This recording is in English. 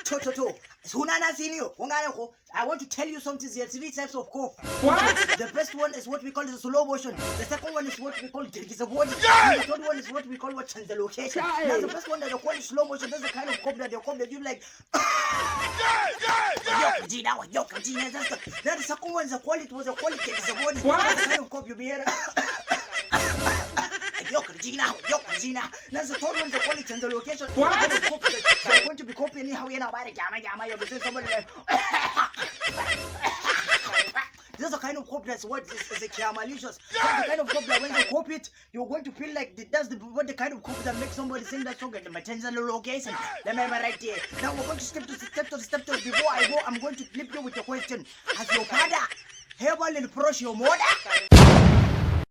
To. Sunana senior. I want to tell you something. There are 3 types of cough. What? The first one is what we call the slow motion. The second one is what we call the body. The third one is what we call the location. Now the first one that they call slow motion. That's the kind of cough that they call that you like. Now the second one is the quality. Was the quality of the body. That's the kind of cough you be hearing. That's the third one, the quality and the location. What? They're going to be copying how you know about it. You'll be saying somebody like. This is the kind of cough that's what is a malicious. That's the kind of cough that when you cough it, you're going to feel like that's the kind of cough that makes somebody sing that song at the maternal location. Remember right there. Now we're going to step to before I go, I'm going to flip you with a question. Has your father herbal approach your mother?